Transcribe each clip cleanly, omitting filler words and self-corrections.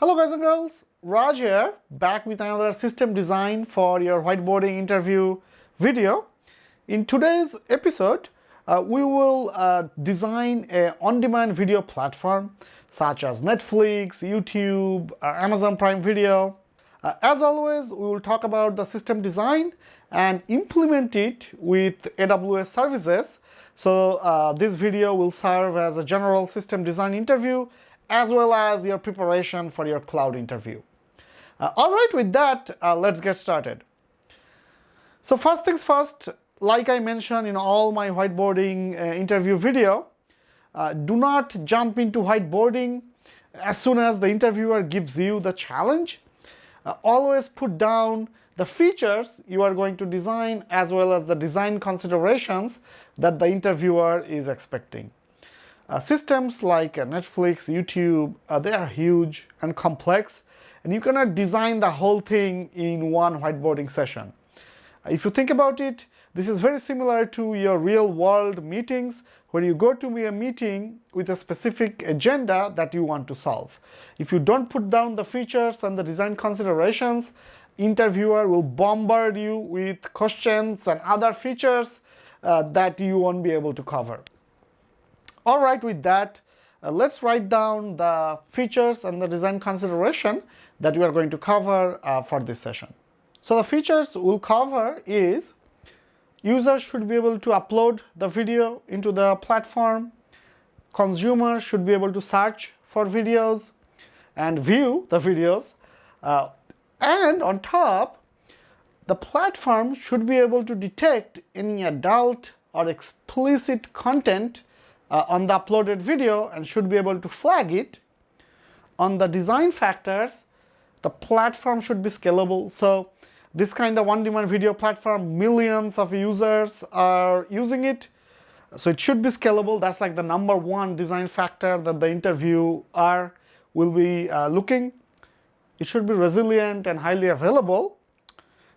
Hello guys and girls, Raj here, back with another system design for your whiteboarding interview video. In today's episode, we will design a on-demand video platform such as Netflix, YouTube, Amazon Prime Video. As always, we will talk about the system design and implement it with AWS services. So this video will serve as a general system design interview as well as your preparation for your cloud interview. All right, with that, let's get started. So first things first, like I mentioned in all my whiteboarding interview video, do not jump into whiteboarding as soon as the interviewer gives you the challenge. Always put down the features you are going to design as well as the design considerations that the interviewer is expecting. Systems like Netflix, YouTube, they are huge and complex, and you cannot design the whole thing in one whiteboarding session. If you think about it, this is very similar to your real-world meetings where you go to a meeting with a specific agenda that you want to solve. If you don't put down the features and the design considerations, interviewer will bombard you with questions and other features that you won't be able to cover. All right, with that, let's write down the features and the design consideration that we are going to cover for this session. So the features we'll cover is users should be able to upload the video into the platform, consumers should be able to search for videos and view the videos, and on top, the platform should be able to detect any adult or explicit content on the uploaded video and should be able to flag it. On the design factors, the platform should be scalable. So this kind of on-demand video platform, millions of users are using it. So it should be scalable. That's like the number one design factor that the interviewer will be looking. It should be resilient and highly available.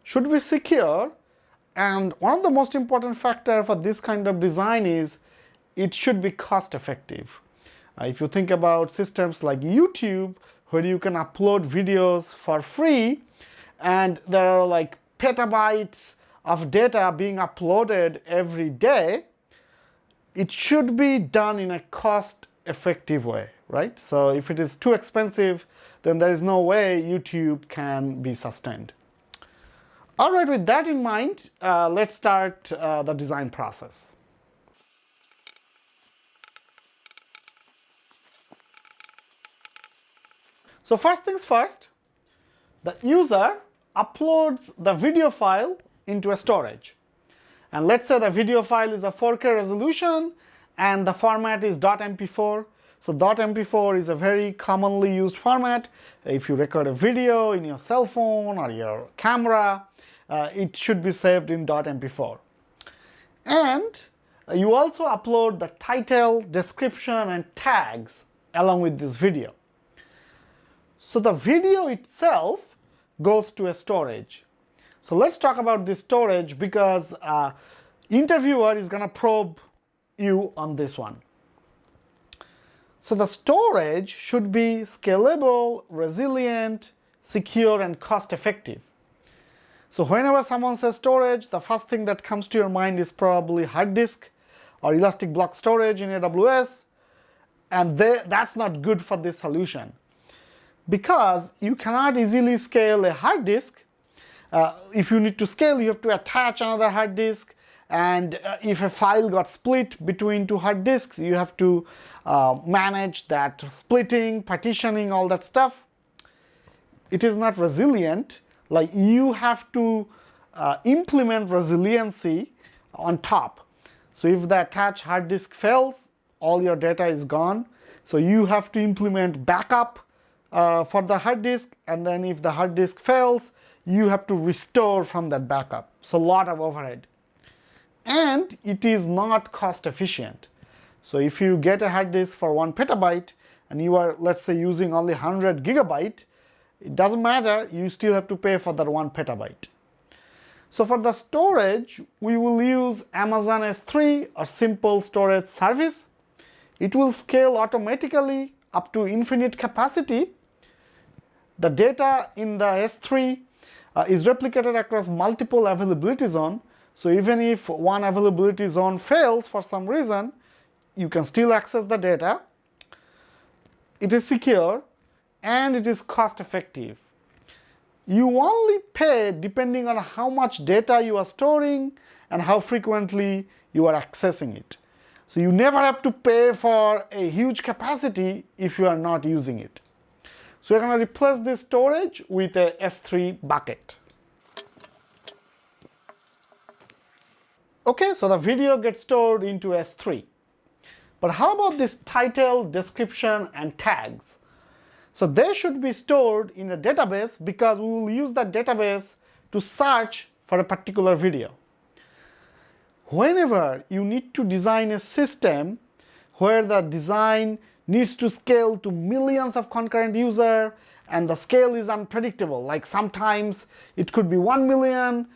Should be secure. And one of the most important factors for this kind of design is it should be cost effective. If you think about systems like YouTube, where you can upload videos for free, and there are like petabytes of data being uploaded every day, it should be done in a cost effective way, right? So if it is too expensive, then there is no way YouTube can be sustained. All right, with that in mind, let's start the design process. So first things first, the user uploads the video file into a storage. And let's say the video file is a 4K resolution and the format is .mp4. So .mp4 is a very commonly used format. If you record a video in your cell phone or your camera, it should be saved in .mp4. And you also upload the title, description, and tags along with this video. So the video itself goes to a storage. So let's talk about this storage because interviewer is going to probe you on this one. So the storage should be scalable, resilient, secure, and cost effective. So whenever someone says storage, the first thing that comes to your mind is probably hard disk or elastic block storage in AWS, and that's not good for this solution. Because you cannot easily scale a hard disk. If you need to scale, you have to attach another hard disk, and if a file got split between two hard disks, you have to manage that splitting, partitioning, all that stuff. It is not resilient. Like, you have to implement resiliency on top. So if the attached hard disk fails, all your data is gone. So you have to implement backup for the hard disk, and then if the hard disk fails, you have to restore from that backup. So a lot of overhead. And it is not cost efficient. So if you get a hard disk for 1 petabyte and you are, let's say, using only 100 gigabyte, it doesn't matter, you still have to pay for that 1 petabyte. So for the storage, we will use Amazon S3 or simple storage service. It will scale automatically up to infinite capacity. the data in the S3 is replicated across multiple availability zones. So even if one availability zone fails for some reason, you can still access the data. It is secure and it is cost effective. You only pay depending on how much data you are storing and how frequently you are accessing it. So you never have to pay for a huge capacity if you are not using it. So we're going to replace this storage with a S3 bucket. Okay, so the video gets stored into S3. But how about this title, description, and tags? So they should be stored in a database because we will use that database to search for a particular video. Whenever you need to design a system where the design needs to scale to millions of concurrent users and the scale is unpredictable, like sometimes it could be 1 million,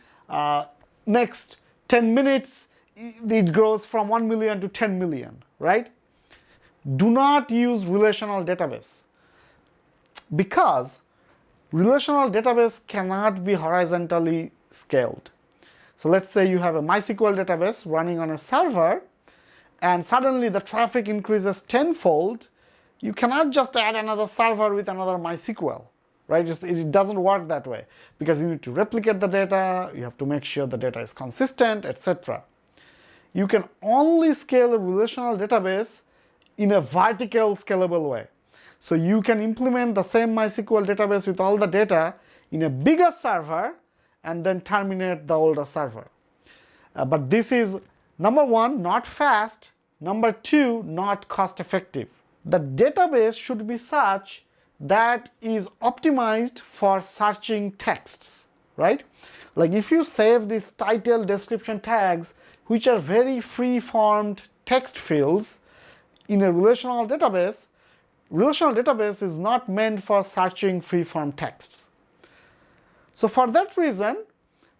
next 10 minutes it grows from 1 million to 10 million, right? Do not use relational database because relational database cannot be horizontally scaled. So let's say you have a MySQL database running on a server and suddenly the traffic increases tenfold. You cannot just add another server with another MySQL, right? It doesn't work that way because you need to replicate the data, you have to make sure the data is consistent, etc. You can only scale a relational database in a vertical scalable way. So you can implement the same MySQL database with all the data in a bigger server and then terminate the older server. But this is, number one, not fast, number two, not cost effective. The database should be such that is optimized for searching texts, right? Like if you save these title, description tags, which are very free-formed text fields in a relational database is not meant for searching free-form texts. So for that reason,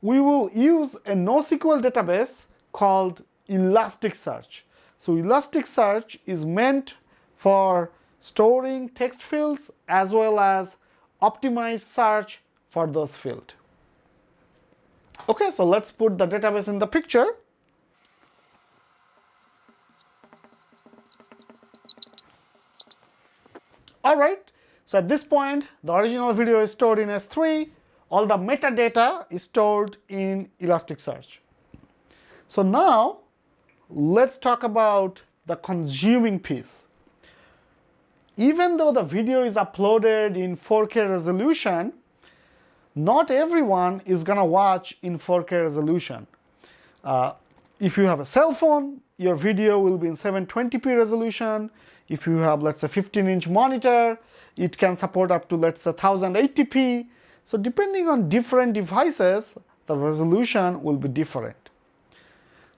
we will use a NoSQL database called Elasticsearch. So Elasticsearch is meant for storing text fields as well as optimized search for those fields. Okay, so let's put the database in the picture. Alright, so at this point, the original video is stored in S3, all the metadata is stored in Elasticsearch. So now, let's talk about the consuming piece. Even though the video is uploaded in 4K resolution, not everyone is going to watch in 4K resolution. If you have a cell phone, your video will be in 720p resolution. If you have, let's say, 15-inch monitor, it can support up to, let's say, 1080p. So depending on different devices, the resolution will be different.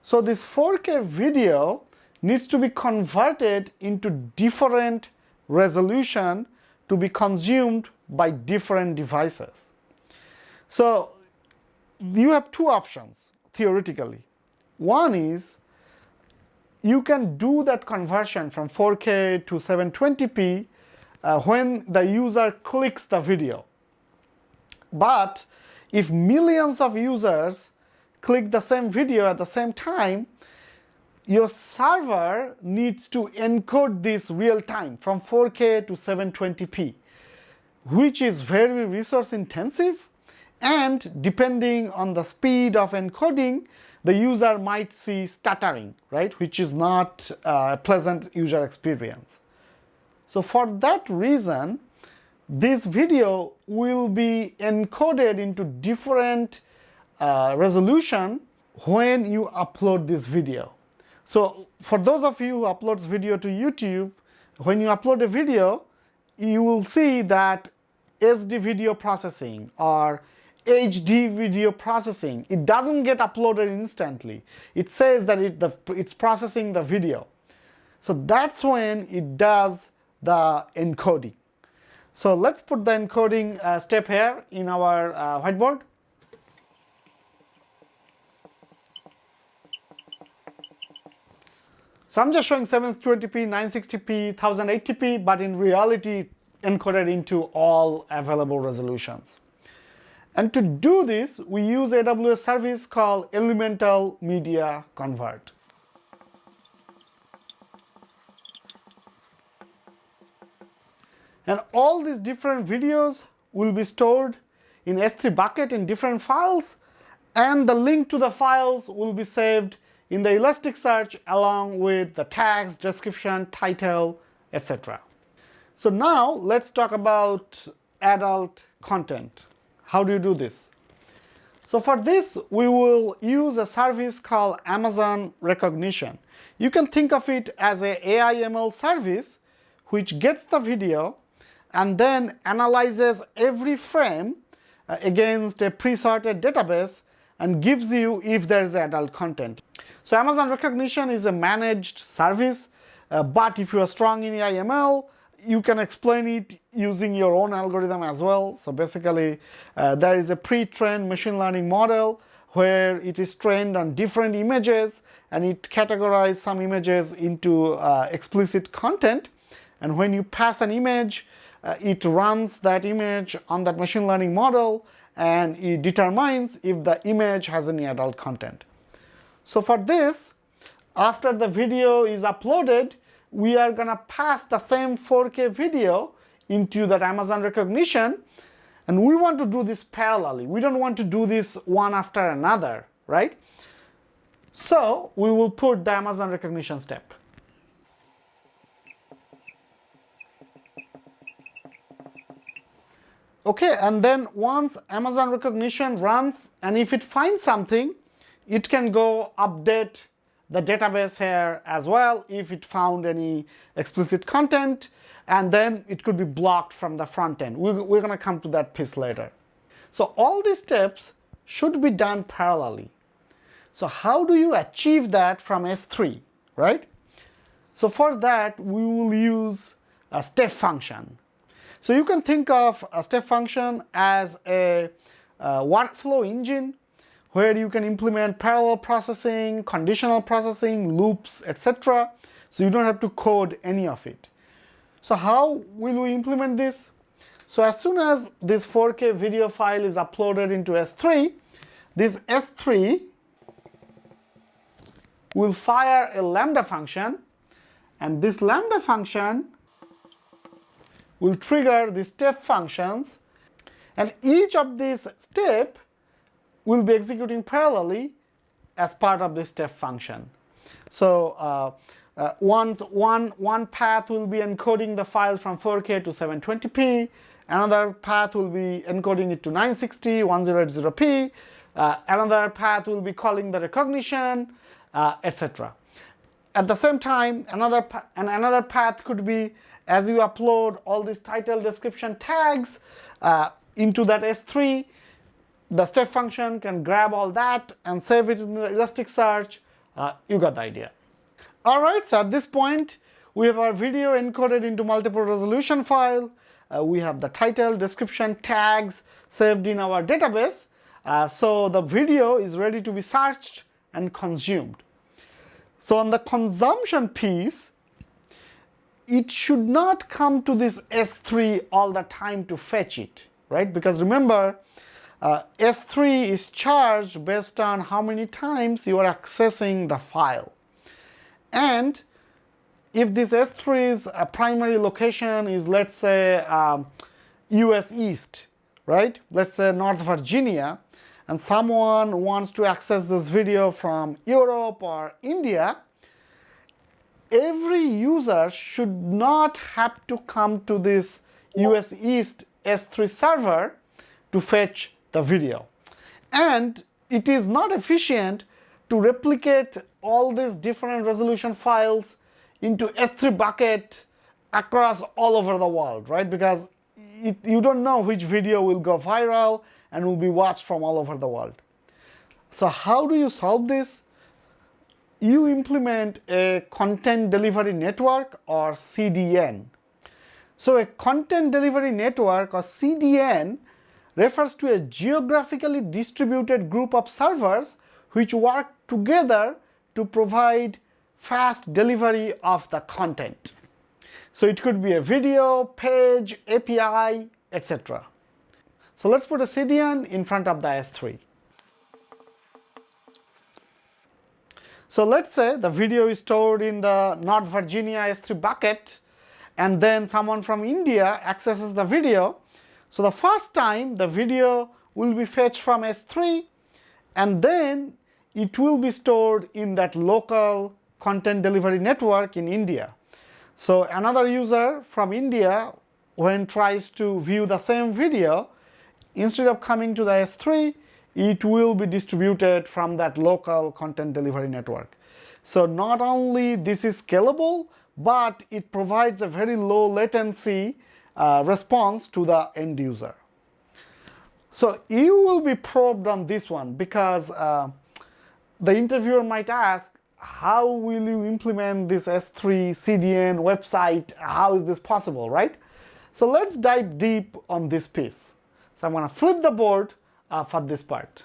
So this 4K video needs to be converted into different resolution to be consumed by different devices. So you have two options, theoretically. One is you can do that conversion from 4K to 720p when the user clicks the video. But if millions of users click the same video at the same time, your server needs to encode this real time from 4K to 720p, which is very resource intensive, and depending on the speed of encoding, the user might see stuttering, right, which is not a pleasant user experience. So for that reason, this video will be encoded into different resolution when you upload this video. So for those of you who uploads video to YouTube, when you upload a video, you will see that SD video processing or HD video processing, it doesn't get uploaded instantly. It says that it's processing the video. So that's when it does the encoding. So let's put the encoding step here in our whiteboard. So I'm just showing 720p, 960p, 1080p, but in reality encoded into all available resolutions. And to do this, we use AWS service called Elemental Media Convert. And all these different videos will be stored in S3 bucket in different files, and the link to the files will be saved in the Elasticsearch along with the tags, description, title, etc. So now let's talk about adult content. How do you do this? So for this, we will use a service called Amazon Recognition. You can think of it as an AI/ML service which gets the video and then analyzes every frame against a pre-sorted database and gives you if there is adult content. So Amazon Recognition is a managed service, but if you are strong in AI/ML, you can explain it using your own algorithm as well. So basically, there is a pre-trained machine learning model where it is trained on different images, and it categorizes some images into explicit content. And when you pass an image, it runs that image on that machine learning model, and it determines if the image has any adult content. So for this, after the video is uploaded, we are going to pass the same 4K video into that Amazon Recognition, and we want to do this parallelly. We don't want to do this one after another, right? So we will put the Amazon Recognition step. Okay, and then once Amazon Recognition runs, and if it finds something, it can go update the database here as well if it found any explicit content, and then it could be blocked from the front end. We're going to come to that piece later. So all these steps should be done parallelly. So how do you achieve that from S3, right? So for that, we will use a step function. So you can think of a step function as a workflow engine where you can implement parallel processing, conditional processing, loops, etc. So you don't have to code any of it. So how will we implement this? So as soon as this 4K video file is uploaded into S3, this S3 will fire a Lambda function, and this Lambda function will trigger the step functions, and each of these steps will be executing parallelly as part of the step function. So one path will be encoding the file from 4K to 720p, another path will be encoding it to 960, 1080p, another path will be calling the recognition, etc. At the same time, another path could be, as you upload all these title, description, tags into that S3, the step function can grab all that and save it in the Elasticsearch. You got the idea. Alright, so at this point, we have our video encoded into multiple resolution file. We have the title, description, tags saved in our database. So the video is ready to be searched and consumed. So on the consumption piece, it should not come to this S3 all the time to fetch it, right? Because remember, S3 is charged based on how many times you are accessing the file. And if this S3's primary location is, let's say, US East, right? Let's say North Virginia, and someone wants to access this video from Europe or India, every user should not have to come to this US East S3 server to fetch the video. And it is not efficient to replicate all these different resolution files into S3 bucket across all over the world, right? Because you don't know which video will go viral and will be watched from all over the world. So how do you solve this? You implement a content delivery network, or CDN. So a content delivery network, or CDN, refers to a geographically distributed group of servers which work together to provide fast delivery of the content. So it could be a video, page, API, etc. So let's put a CDN in front of the S3. So let's say the video is stored in the North Virginia S3 bucket, and then someone from India accesses the video. So the first time the video will be fetched from S3, and then it will be stored in that local content delivery network in India. So another user from India, when tries to view the same video, instead of coming to the S3, it will be distributed from that local content delivery network. So not only this is scalable, but it provides a very low latency response to the end user. So you will be probed on this one because the interviewer might ask, how will you implement this S3 CDN website? How is this possible, right? So let's dive deep on this piece. So I'm going to flip the board for this part.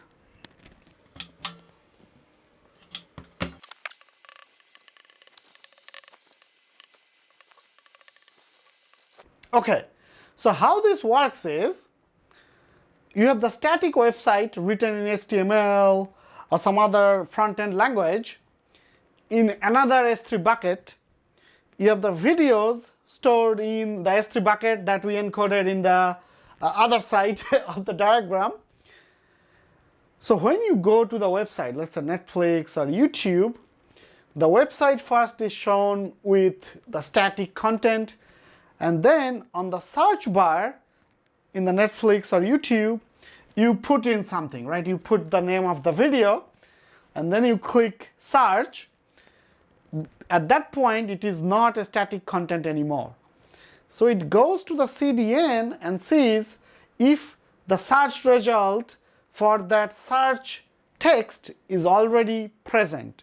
Okay, so how this works is, you have the static website written in HTML or some other front-end language. In another S3 bucket, you have the videos stored in the S3 bucket that we encoded in the other side of the diagram. So when you go to the website, let's say Netflix or YouTube, the website first is shown with the static content, and then on the search bar in the Netflix or YouTube, you put in something, right? You put the name of the video, and then you click search. At that point, it is not a static content anymore. So it goes to the CDN and sees if the search result for that search text is already present.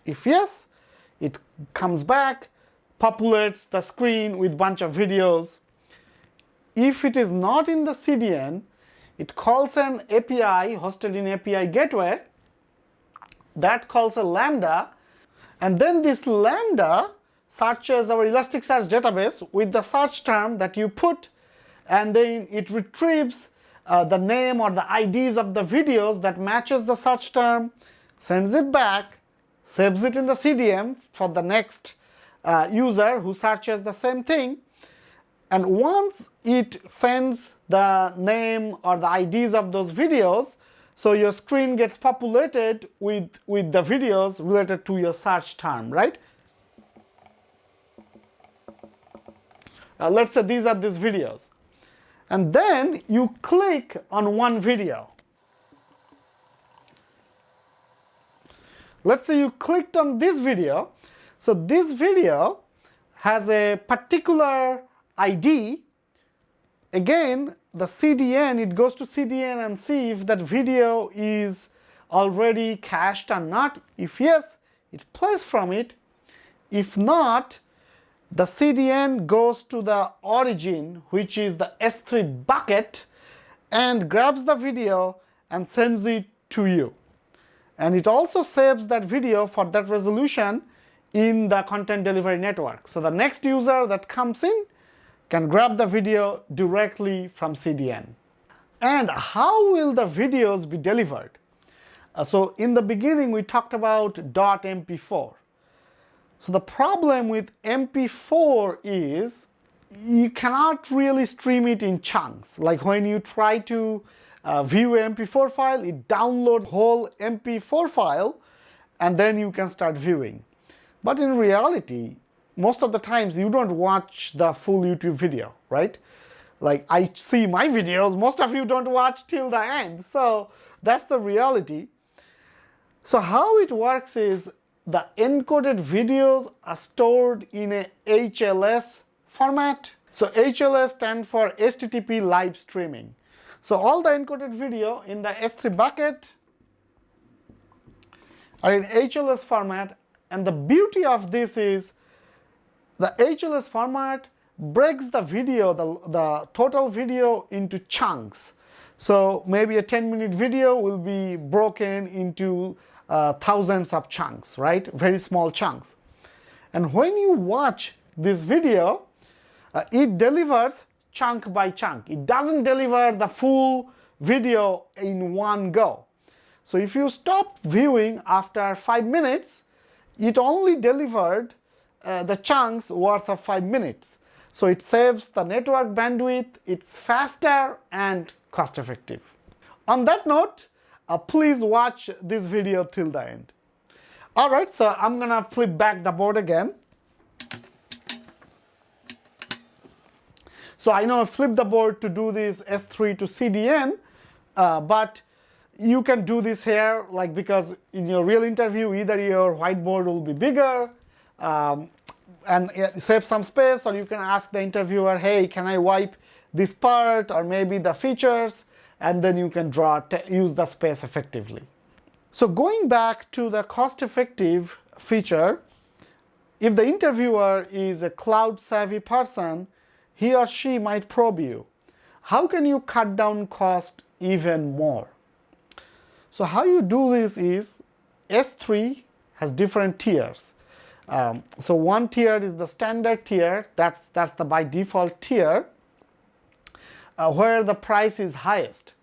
If yes, it comes back, populates the screen with a bunch of videos. If it is not in the CDN, it calls an API hosted in API gateway. That calls a Lambda, and then this Lambda searches our Elasticsearch database with the search term that you put, and then it retrieves the name or the IDs of the videos that matches the search term, sends it back, saves it in the CDN for the next user who searches the same thing. And once it sends the name or the IDs of those videos, so your screen gets populated with the videos related to your search term, right? Let's say these are these videos. And then you click on one video. Let's say you clicked on this video. So this video has a particular ID. Again, the CDN, it goes to CDN and see if that video is already cached or not. If yes, it plays from it. If not, the CDN goes to the origin, which is the S3 bucket, and grabs the video and sends it to you. And it also saves that video for that resolution in the content delivery network. So the next user that comes in can grab the video directly from CDN. And how will the videos be delivered? So in the beginning we talked about .mp4. So the problem with MP4 is you cannot really stream it in chunks. Like when you try to view an MP4 file, it downloads whole MP4 file and then you can start viewing. But in reality, most of the times you don't watch the full YouTube video, right? Like I see my videos, most of you don't watch till the end. So that's the reality. So how it works is the encoded videos are stored in a HLS format. So HLS stands for HTTP live streaming. So all the encoded video in the S3 bucket are in HLS format, and the beauty of this is the HLS format breaks the video, the total video into chunks. So maybe a 10-minute video will be broken into thousands of chunks, right? Very small chunks. And when you watch this video, it delivers chunk by chunk. It doesn't deliver the full video in one go. So if you stop viewing after 5 minutes, it only delivered the chunks worth of 5 minutes. So it saves the network bandwidth, it's faster and cost effective. On that note, please watch this video till the end. Alright, so I'm gonna flip back the board again. So I know I flipped the board to do this S3 to CDN, but you can do this here, like, because in your real interview, either your whiteboard will be bigger and save some space, or you can ask the interviewer, hey, can I wipe this part or maybe the features, and then you can use the space effectively. So going back to the cost-effective feature, if the interviewer is a cloud-savvy person, he or she might probe you. How can you cut down cost even more? So how you do this is, S3 has different tiers. So one tier is the standard tier, that's the by default tier, where the price is highest.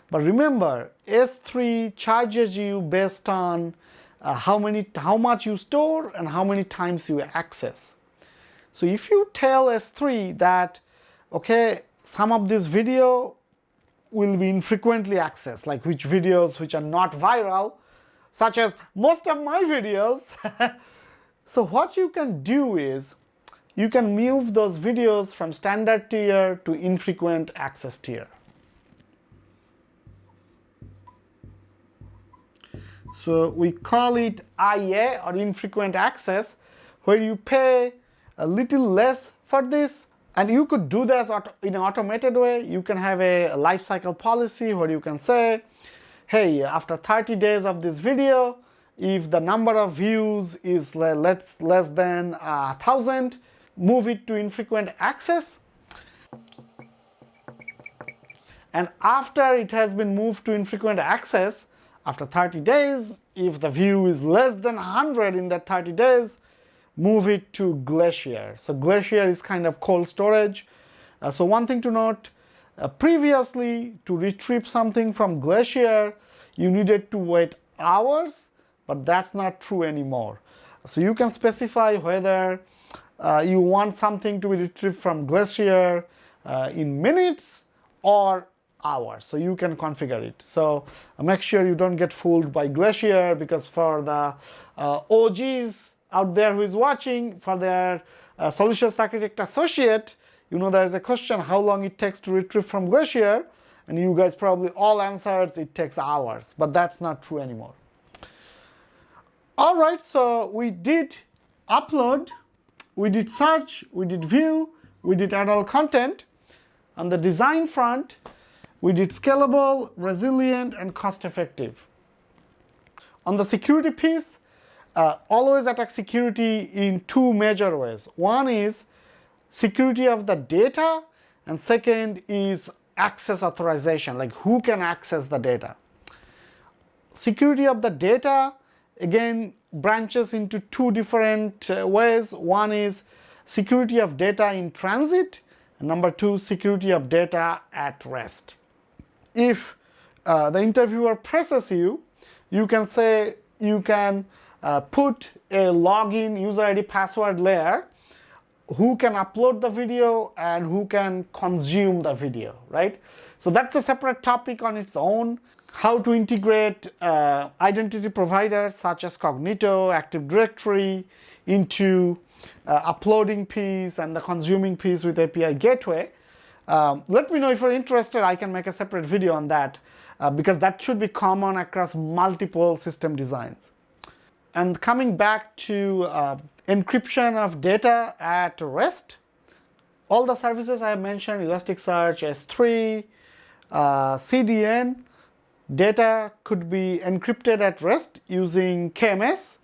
But remember, S3 charges you based on how much you store and how many times you access. So if you tell S3 that, okay, some of this video will be infrequently accessed, like which videos which are not viral, such as most of my videos. So what you can do is, you can move those videos from standard tier to infrequent access tier. So we call it IA, or infrequent access, where you pay a little less for this, and you could do this in an automated way. You can have a lifecycle policy where you can say, hey, after 30 days of this video, if the number of views is less than 1,000, move it to infrequent access. And after it has been moved to infrequent access, after 30 days, if the view is less than 100 in that 30 days, move it to Glacier. So Glacier is kind of cold storage. So one thing to note, previously to retrieve something from Glacier, you needed to wait hours, but that's not true anymore. So you can specify whether you want something to be retrieved from Glacier in minutes or hours. So you can configure it. So make sure you don't get fooled by Glacier, because for the OGs out there who is watching, for their solutions architect associate, you know, there is a question how long it takes to retrieve from Glacier, and you guys probably all answered it takes hours, but that's not true anymore. All right, so we did upload, we did search, we did view, we did add all content. On the design front, we did scalable, resilient, and cost-effective. On the security piece, always attack security in two major ways. One is security of the data, and second is access authorization, like who can access the data. Security of the data, again, branches into two different ways. One is security of data in transit, and number two, security of data at rest. If the interviewer presses you, you can say you can put a login user ID password layer, who can upload the video and who can consume the video, right? So that's a separate topic on its own. How to integrate identity providers such as Cognito, Active Directory into uploading piece and the consuming piece with API Gateway. Let me know if you're interested. I can make a separate video on that because that should be common across multiple system designs. And coming back to encryption of data at rest, all the services I mentioned, Elasticsearch, S3, CDN, data could be encrypted at rest using KMS.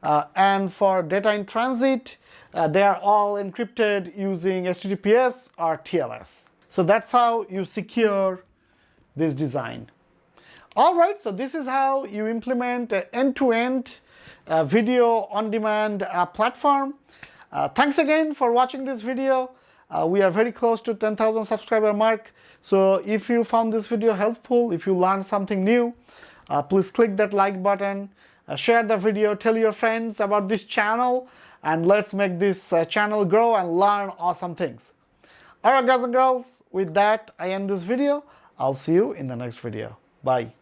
And for data in transit, they are all encrypted using HTTPS or TLS. So that's how you secure this design. All right, so this is how you implement an end-to-end video on-demand platform. Thanks again for watching this video. We are very close to 10,000 subscriber mark. So if you found this video helpful, if you learned something new, please click that like button, share the video, tell your friends about this channel, and let's make this channel grow and learn awesome things. Alright guys and girls, with that I end this video. I'll see you in the next video. Bye.